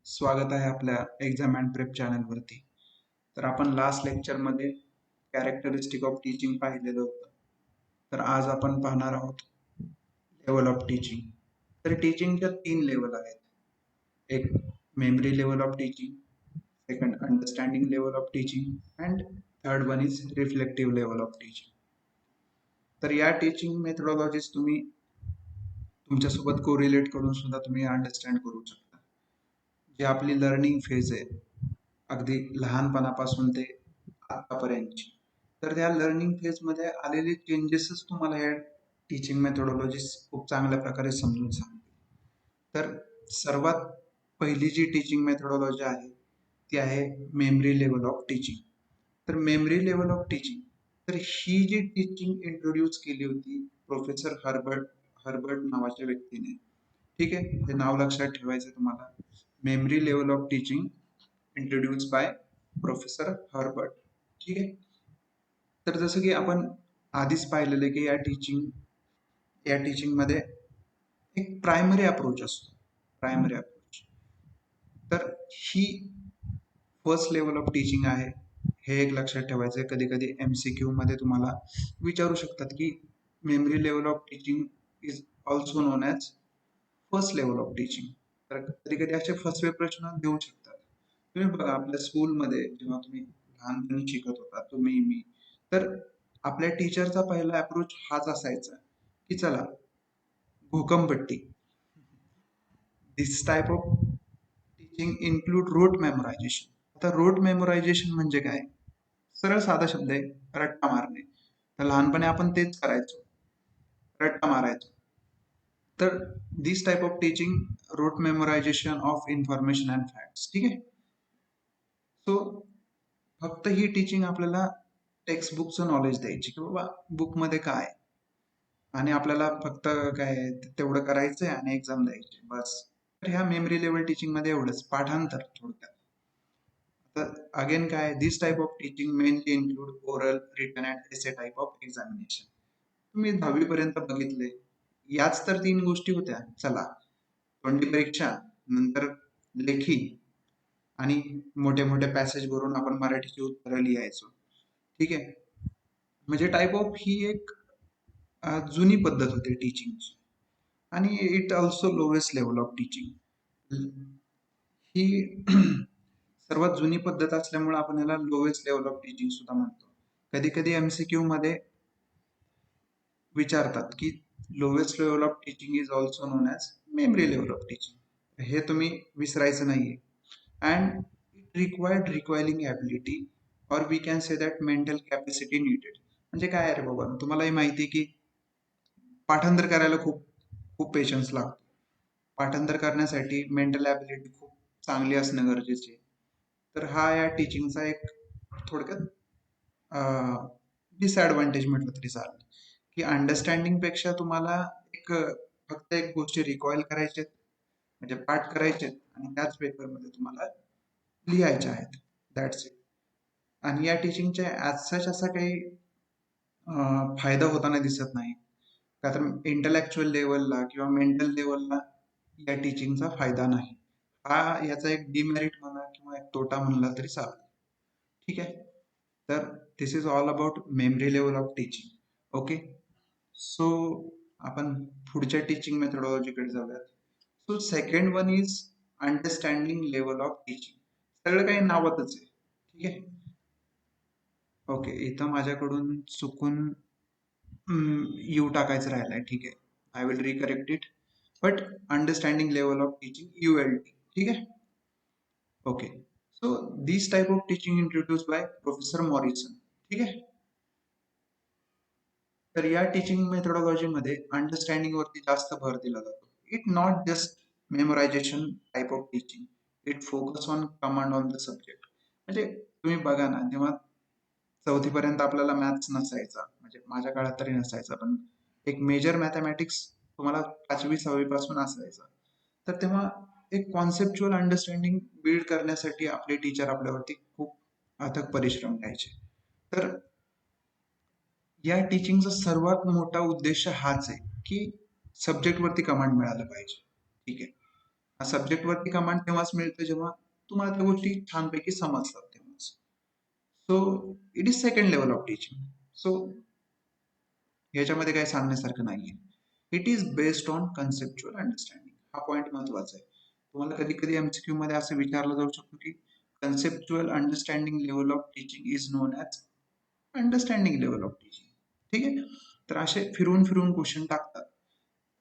स्वागत आहे आपल्या एक्झाम अँड प्रेप चॅनलवरती. तर आपण लास्ट लेक्चरमध्ये कॅरेक्टरिस्टिक ऑफ टीचिंग पाहिलेलं होतं. तर आज आपण पाहणार आहोत लेवल ऑफ टीचिंग. तर टीचिंगच्या 3 लेवल आहेत. एक memory level of teaching, second understanding level of teaching and third one is reflective level of teaching. तर या टीचिंग मेथडॉलॉजीज तुम्ही तुमच्यासोबत कोरिलेट करून सुद्धा तुम्ही अंडरस्टँड करू शकता. जी आपली लर्निंग फेज आहे, अगदी लहानपणापासून ते आतापर्यंतची, तर त्या लर्निंग फेजमध्ये आलेले चेंजेसच तुम्हाला या टीचिंग मेथोडॉलॉजीज खूप चांगल्या प्रकारे समजून सांगतील. तर सर्वात पहिली जी टीचिंग मेथोडॉलॉजी आहे ती आहे मेमरी लेवल ऑफ टीचिंग. तर मेमरी लेवल ऑफ टीचिंग, तर ही जी टीचिंग इंट्रोड्यूस केली होती प्रोफेसर हर्बर्ट नावाच्या व्यक्तीने. ठीक आहे, हे नाव लक्षात ठेवायचं तुम्हाला. Memory level of teaching introduce by professor Herbert. ठीक आहे. तर जसं की आपण आधीच पाहिलेलं आहे की या टीचिंग मध्ये एक प्रायमरी अप्रोच असतो. प्रायमरी अप्रोच, तर ही फर्स्ट लेवल ऑफ टीचिंग आहे. हे एक लक्षात ठेवायचं आहे. कधी कधी MCQ मध्ये तुम्हाला विचारू शकतात की memory level of teaching is also known as first level of teaching. तर कधी कधी असे फसवे प्रश्न देऊ शकतात. तुम्ही बघा, आपल्या स्कूलमध्ये जेव्हा तुम्ही लहानपणी शिकत होता, तुम्ही मी, तर आपल्या टीचरचा पहिला अप्रोच हाच असायचा की चला घोकंपट्टी. दिस type of teaching include rot memorisation. आता रोट मेमोरायझेशन म्हणजे काय? सरळ साधा शब्द आहे, रट्टा मारणे. तर लहानपणी आपण तेच करायचो, रट्टा मारायचो. तर this type of teaching rote memorization of information and facts. ठीक आहे. सो फक्त ही टीचिंग आपल्याला टेक्स्ट बुकचं नॉलेज द्यायची की बाबा बुकमध्ये काय, आणि आपल्याला फक्त काय तेवढं करायचंय आणि एक्झाम द्यायची बस. तर ह्या मेमरी लेवल टीचिंग मध्ये एवढंच, पाठांतर थोडक्यात. तर अगेन काय, this type of teaching mainly include oral, written and essay type of examination. तुम्ही 10वी पर्यंत बघितले, याच तर 3 गोष्टी होत्या. चला, तोंडी परीक्षा, नंतर लेखी, आणि मोठे मोठे पॅसेज भरून आपण मराठीची उत्तरं लिहायचो. ठीक आहे. म्हणजे टाइप ऑफ ही एक जुनी पद्धत होती टीचिंगची, आणि it also lowest level of teaching. ही सर्वात जुनी पद्धत असल्यामुळे आपण याला लोवेस्ट लेवल ऑफ टीचिंग सुद्धा म्हणतो. कधी कधी MCQ मध्ये विचारतात की lowest level of teaching is also known as memory level of teaching. हे तुम्ही विसरायचं नाहीये. अँड इट रिक्वायरिंग ॲबिलिटी और we can say that mental capacity needed. म्हणजे काय आहे रे बाबा, तुम्हालाही माहिती की पाठांतर करायला खूप खूप पेशन्स लागतो. पाठांतर करण्यासाठी मेंटल ॲबिलिटी खूप चांगली असणं गरजेचे आहे. तर हा या टीचिंगचा एक थोडक्यात डिसएडव्हान्टेज म्हटलं तरी चालेल, की अंडरस्टँडिंग पेक्षा तुम्हाला एक फक्त एक गोष्टी रिकॉईल करायचे, म्हणजे पाठ करायचे आणि त्याच पेपरमध्ये तुम्हाला लिहायच्या आहेत. That's it. आणि या टीचिंगच्या ॲज सच असा काही फायदा होताना दिसत नाही. का तर इंटलेक्च्युअल लेवलला किंवा मेंटल लेवलला या टीचिंगचा फायदा नाही. हा याचा एक डिमेरिट म्हणा किंवा एक तोटा म्हणला तरी चालेल. ठीक आहे. तर this is all about memory level of teaching. Okay. So आपण पुढच्या टीचिंग मेथडॉलॉजीकडे जाऊयात. So second one is understanding level of teaching. सगळं काही नावातच आहे. ठीक आहे. ओके, इथं माझ्याकडून चुकून यू टाकायचं राहिलंय. ठीक आहे, I will recorrect it. But understanding level of teaching ULT. ठीक आहे. Okay. So this type of teaching introduce by professor Morrison. ठीक आहे. तर या टीचिंग मेथोडॉलॉजी मध्ये अंडरस्टँडिंग वरती जास्त भर दिला जातो. It not just memorization type of teaching, it focus on command on the subject. म्हणजे तुम्ही बघा ना, जेव्हा 4थी पर्यंत आपल्याला मॅथ्स नसायचा, म्हणजे माझ्या काळात तरी नसायचा, पण एक मेजर मॅथमॅटिक्स तुम्हाला 5वी-6वी पासून असायचा. तर तेव्हा एक कॉन्सेप्च्युअल अंडरस्टँडिंग बिल्ड करण्यासाठी आपले टीचर आपल्यावरती खूप अथक परिश्रम घ्यायचे. तर या टीचिंगचा सर्वात मोठा उद्देश हाच आहे की सब्जेक्ट वरती कमांड मिळालं पाहिजे. ठीक आहे. सब्जेक्टवरती कमांड तेव्हाच मिळतं जेव्हा तुम्हाला त्या गोष्टी छानपैकी समजतात तेव्हाच. So it is second level of teaching. So याच्यामध्ये काही सांगण्यासारखं नाहीये. It is based on conceptual understanding. हा पॉईंट महत्वाचा आहे. तुम्हाला कधी कधी एमसीक्यू मध्ये असं विचारलं जाऊ शकतो की conceptual understanding level of teaching is non as understanding level of teaching. ठीक आहे, तर असे फिरून फिरून क्वेश्चन टाकतात.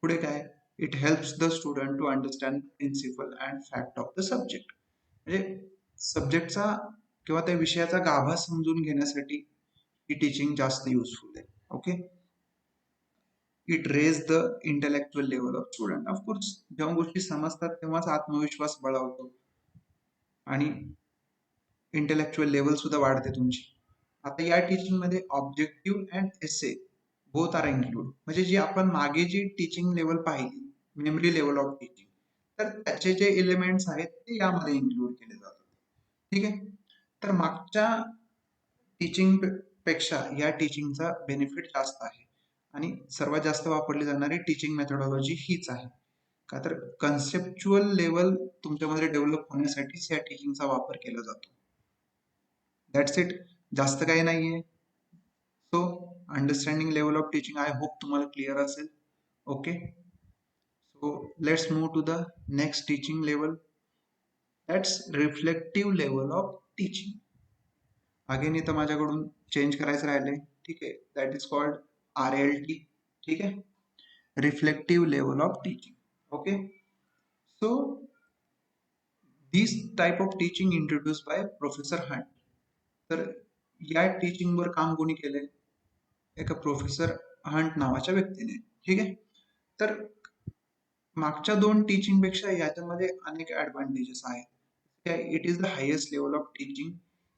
पुढे काय, it helps the student to understand principle and fact of the subject. म्हणजे सब्जेक्टचा किंवा त्या विषयाचा गाभा समजून घेण्यासाठी ही टीचिंग जास्त युजफुल आहे. Okay, it raise the intellectual level of student. Of course जेव्हा गोष्टी समजतात तेव्हाच आत्मविश्वास बळावतो आणि इंटेलेक्च्युअल लेवल सुद्धा वाढते तुमची. आता या टीचिंग मध्ये objective and essay both are include. म्हणजे जी आपण मागे जी टीचिंग लेवल पाहिली, मेमरी लेवल ऑफ टीचिंग, तर त्याचे जे एलिमेंट्स आहेत ते यामध्ये इन्क्लूड केले जातात. ठीक आहे, तर मागच्या टीचिंग पेक्षा या टीचिंगचा बेनिफिट जास्त आहे आणि सर्वात जास्त वापरली जाणारी टीचिंग मेथोडॉलॉजी हीच आहे. का तर कन्सेप्च्युअल लेवल तुमच्यामध्ये डेव्हलप होण्यासाठीच या टीचिंगचा वापर केला जातो. दॅट्स इट, जास्त काही नाहीये. So understanding level of teaching I hope तुम्हाला क्लिअर असेल. Okay, so let's move to the next teaching level, that's reflective level of teaching. Again इथं माझ्याकडून चेंज करायचं राहिले. ठीक आहे, दॅट इज कॉल्ड RLT. ठीक आहे, reflective level of teaching. Okay, so this type of teaching introduce by professor Hunt. तर या टीचिंग वर काम कोणी केलंय, एका प्रोफेसर हंट नावाच्या व्यक्तीने. ठीक आहे, तर मागच्या दोन टीचिंग पेक्षा याच्यामध्ये अनेक ऍडव्हान्टेजेस आहेत. It is the highest level of teaching,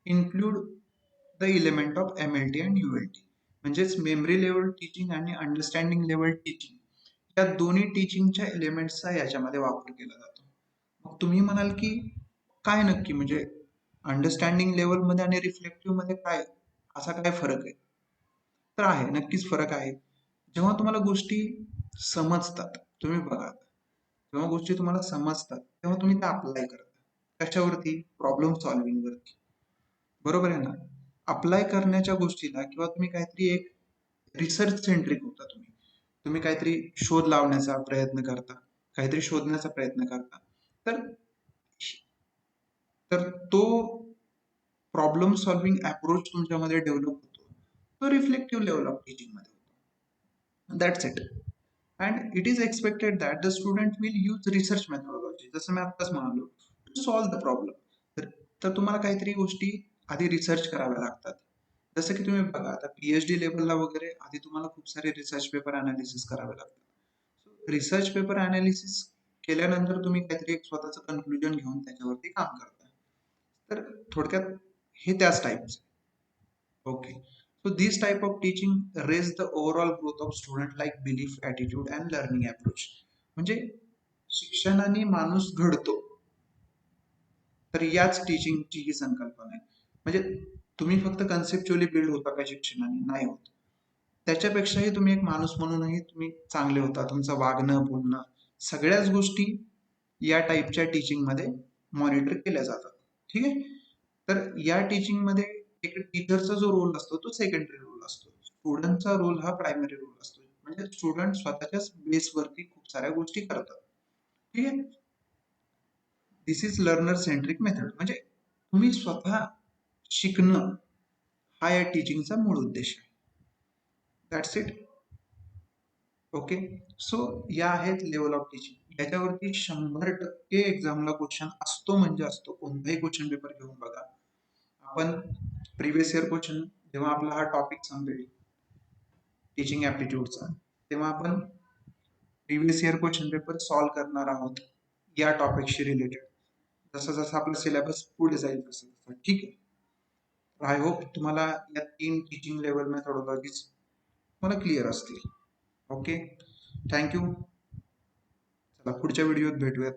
include the element of MLT and ULT. म्हणजेच मेमरी लेवल टीचिंग आणि अंडरस्टँडिंग लेवल टीचिंग या दोन्ही टीचिंगच्या एलिमेंट्सचा याच्यामध्ये वापर केला जातो. मग तुम्ही म्हणाल की काय नक्की म्हणजे अंडरस्टँडिंग लेवल मध्ये आणि रिफ्लेक्टिव्ह मध्ये काय असा काय फरक आहे? तर आहे, नक्कीच फरक आहे. जेव्हा तुम्हाला गोष्टी समजतात, तुम्ही बघा, जेव्हा गोष्टी तुम्हाला समजतात तेव्हा तुम्ही त्या अप्लाय करता. कशावरती? प्रॉब्लेम सॉल्व्हिंग वरती. बरोबर आहे ना? अप्लाय करण्याच्या गोष्टीला किंवा तुम्ही काहीतरी एक रिसर्च सेंट्रिक होता, तुम्ही तुम्ही काहीतरी शोध लावण्याचा प्रयत्न करता, काहीतरी शोधण्याचा प्रयत्न करता, तर तर तो प्रॉब्लेम सॉल्व्हिंग अप्रोच तुमच्यामध्ये डेव्हलप होतो, तो रिफ्लेक्टिव्ह लेवल ऑफ टीचिंग मध्ये होतो. That's it. And it is expected that the student will use research methodology, जसं मी आत्ताच म्हणालो, टू सॉल्व्ह द प्रॉब्लेम. तर तुम्हाला काहीतरी गोष्टी आधी रिसर्च कराव्या लागतात. जसं की तुम्ही बघा, आता PhD लेवलला वगैरे आधी तुम्हाला खूप सारे रिसर्च पेपर अनालिसिस करावे लागतात. रिसर्च पेपर अनालिसिस केल्यानंतर तुम्ही काहीतरी एक स्वतःचं कन्क्लुजन घेऊन त्याच्यावरती काम करता. तर थोडक्यात हे त्याच टाईपचं. Okay, so this type of teaching raise the overall growth of student like belief, attitude and learning approach. म्हणजे शिक्षणाने माणूस घडतो, तर याच टीचिंगची ही संकल्पना आहे. म्हणजे तुम्ही फक्त कन्सेप्च्युअली बिल्ड होता का शिक्षणाने? नाही होत. त्याच्यापेक्षाही तुम्ही एक माणूस म्हणूनही तुम्ही चांगले होता. तुमचं वागणं, बोलणं, सगळ्याच गोष्टी या टाईपच्या टीचिंग मध्ये मॉनिटर केल्या जातात. ठीक आहे, तर या टीचिंग मध्ये एक टीचरचा जो रोल असतो तो सेकंडरी रोल असतो, स्टुडंटचा रोल हा प्रायमरी रोल असतो. म्हणजे स्टुडंट स्वतःच्याच बेसवरती खूप साऱ्या गोष्टी करतात. ठीक आहे, दिस इज लर्नर सेंट्रिक मेथड. म्हणजे तुम्ही स्वतः शिकणं हा या टीचिंगचा मूळ उद्देश आहे. That's it. ओके, सो या आहेत लेवल ऑफ टीचिंग. याच्यावरती 100% एक्झामला क्वेश्चन असतो म्हणजे असतो. कोणताही क्वेश्चन पेपर घेऊन बघा, आपण प्रिव्हियस इयर क्वेश्चन जेव्हा आपला हा टॉपिक संपेल टीचिंग ऍप्टिट्यूडचा, तेव्हा आपण previous year question paper solve करणार आहोत या टॉपिकशी रिलेटेड. जसं जसं आपलं सिलेबस पुढे जाईल तसं तसं. ठीक आहे, आय होप तुम्हाला या 3 टीचिंग लेवल मेथोडॉलॉजीज मला क्लिअर असतील. Okay, thank you. चला पुढच्या व्हिडिओत भेटूयात.